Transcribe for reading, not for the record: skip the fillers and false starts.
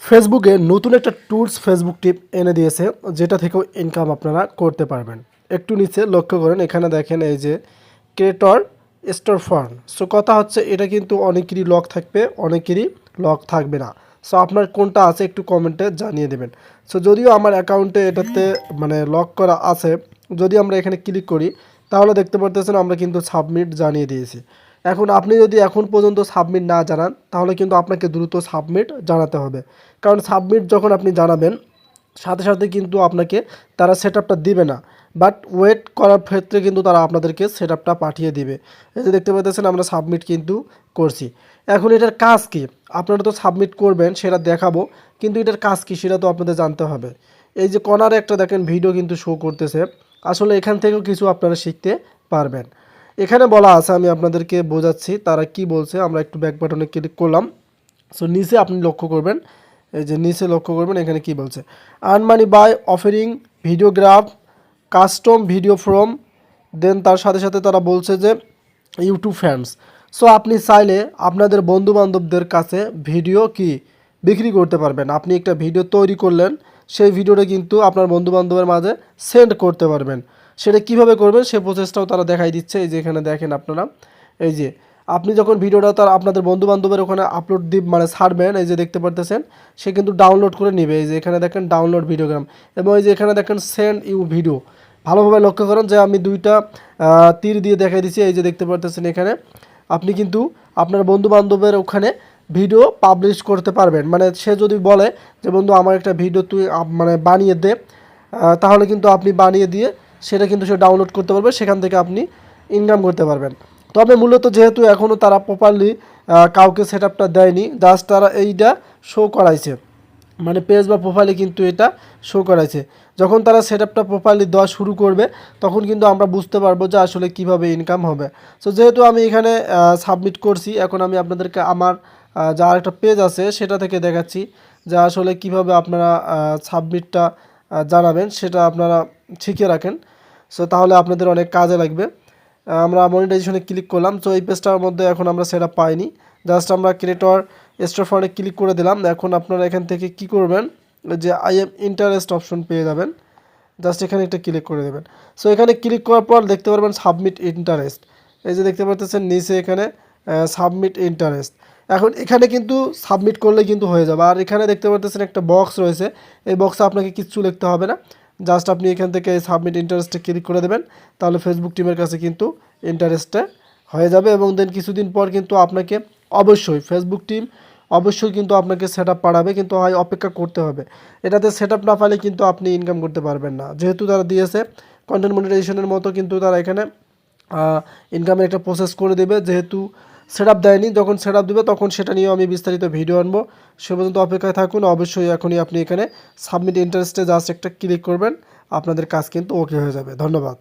ফেসবুকে নতুন একটা টুলস ফেসবুক টিপ এনে দিয়েছে, যেটা থেকেও ইনকাম আপনারা করতে পারবেন। একটু নিচে লক্ষ্য করেন, এখানে দেখেন এই যে ক্রিয়েটর স্টোর ফান্ড। সো কথা হচ্ছে এটা কিন্তু অনেকেরই লক থাকবে, অনেকেরই লক থাকবে না। সো আপনার কোনটা আছে একটু কমেন্টে জানিয়ে দেবেন। সো যদিও আমার অ্যাকাউন্টে এটাতে মানে লক করা আছে, যদি আমরা এখানে ক্লিক করি তাহলে দেখতে পারতেছেন আমরা কিন্তু সাবমিট জানিয়ে দিয়েছি। এখন আপনি যদি এখন পর্যন্ত সাবমিট না জানান তাহলে কিন্তু আপনাকে দ্রুত সাবমিট জানাতে হবে, কারণ সাবমিট যখন আপনি জানাবেন সাথে সাথে কিন্তু আপনাকে তারা সেটআপটা দিবে না, বাট ওয়েট করার ক্ষেত্রে কিন্তু তারা আপনাদেরকে সেটআপটা পাঠিয়ে দিবে। এই যে দেখতে পাচ্ছেন আমরা সাবমিট কিন্তু করছি। এখন এটার কাজ কি, আপনারা তো সাবমিট করবেন সেটা দেখাবো, কিন্তু এটার কাজ কি সেটা তো আপনাদের জানতে হবে। এই যে কর্নারে একটা দেখেন ভিডিও কিন্তু শো করতেছে, আসলে এখান থেকেও কিছু আপনারা শিখতে পারবেন। এখানে বলা আছে, আমি আপনাদেরকে বোঝাচ্ছি তারা কি বলছে। আমরা একটু ব্যাক বাটনে ক্লিক করলাম। সো নিচে আপনি লক্ষ্য করবেন, এই যে নিচে লক্ষ্য করবেন এখানে কি বলছে, earn money by offering videograph custom video from, then তার সাথে সাথে তারা বলছে যে ইউটিউব ফ্যান্স। সো আপনি চাইলে আপনাদের বন্ধু বান্ধবদের কাছে ভিডিও কি বিক্রি করতে পারবেন। আপনি একটা ভিডিও তৈরি করলেন, সেই ভিডিওটা কিন্তু আপনার বন্ধু বান্ধবের মাঝে সেন্ড করতে পারবেন। সেটা কিভাবে করবেন সে প্রসেসটাও তারা দেখাই দিচ্ছে। এই যে এখানে দেখেন আপনারা, এই যে আপনি যখন ভিডিওটা তার আপনাদের বন্ধু বান্ধবের ওখানে আপলোড মানে ছাড়বেন, এই যে দেখতে পারতেছেন সে কিন্তু ডাউনলোড করে নেবে। এই যে এখানে দেখেন ডাউনলোড ভিডিওগ্রাম, এবং এই যে এখানে দেখেন সেন্ড ইউ ভিডিও। ভালোভাবে লক্ষ্য করেন যে আমি দুইটা তীর দিয়ে দেখাই দিচ্ছি। এই যে দেখতে পারতেছেন এখানে আপনি কিন্তু আপনার বন্ধু বান্ধবের ওখানে ভিডিও পাবলিশ করতে পারবেন। মানে সে যদি বলে যে বন্ধু আমার একটা ভিডিও তুই মানে বানিয়ে দে, তাহলে কিন্তু আপনি বানিয়ে দিয়ে সেটা কিন্তু সে ডাউনলোড করতে পারবে, সেখান থেকে আপনি ইনকাম করতে পারবেন। তবে মূলত যেহেতু এখনও তারা প্রপারলি কাউকে সেটআপটা দেয়নি, জাস্ট তারা এইটা শো করাইছে, মানে পেজ বা প্রোফাইলে কিন্তু এটা শো করাইছে। যখন তারা সেটআপটা প্রপারলি দেওয়া শুরু করবে তখন কিন্তু আমরা বুঝতে পারবো যে আসলে কিভাবে ইনকাম হবে। সো যেহেতু আমি এখানে সাবমিট করছি, এখন আমি আপনাদেরকে আমার যা আরেকটা পেজ আছে সেটা থেকে দেখাচ্ছি যে আসলে কিভাবে আপনারা সাবমিটটা জানাবেন, সেটা আপনারা শিখে রাখেন। সো তাহলে আপনাদের অনেক কাজে লাগবে। আমরা মনিটাইজেশনে ক্লিক করলাম। তো এই পেজটার মধ্যে এখন আমরা সেটা পাইনি, জাস্ট আমরা ক্রিয়েটর স্টোর ফান্ডে ক্লিক করে দিলাম। এখন আপনারা এখান থেকে কি করবেন, যে আই এম ইন্টারেস্ট অপশন পেয়ে যাবেন, জাস্ট এখানে একটা ক্লিক করে দেবেন। সো এখানে ক্লিক করার পর দেখতে পারবেন সাবমিট ইন্টারেস্ট। এই যে দেখতে পাচ্ছেন নিচে এখানে সাবমিট ইন্টারেস্ট। এখন এখানে কিন্তু সাবমিট করলে কিন্তু হয়ে যাবে। আর এখানে দেখতে পাচ্ছেন একটা বক্স রয়েছে, এই বক্সে আপনাকে কিচ্ছু লিখতে হবে না, জাস্ট আপনি এখান থেকে সাবমিট ইন্টারেস্টে ক্লিক করে দেবেন, তাহলে ফেসবুক টিমের কাছে কিন্তু ইন্টারেস্টটা হয়ে যাবে। এবং দেন কিছুদিন পর কিন্তু আপনাকে অবশ্যই ফেসবুক টিম অবশ্যই কিন্তু আপনাকে সেটআপ পাঠাবে, কিন্তু হয় অপেক্ষা করতে হবে। এটাতে সেটআপ না পাইলে কিন্তু আপনি ইনকাম করতে পারবেন না, যেহেতু তারা দিয়েছে কন্টেন্ট মনিটাইজেশনের মতো, কিন্তু তারা এখানে ইনকামের একটা প্রসেস করে দেবে। যেহেতু সেটআপ দেয়নি, যখন সেটআপ দেবে তখন সেটা নিয়েও আমি বিস্তারিত ভিডিও আনবো। সে পর্যন্ত অপেক্ষায় থাকুন। অবশ্যই এখনই আপনি এখানে সাবমিট ইন্টারেস্টে জাস্ট একটা ক্লিক করবেন, আপনাদের কাজ কিন্তু ওকে হয়ে যাবে। ধন্যবাদ।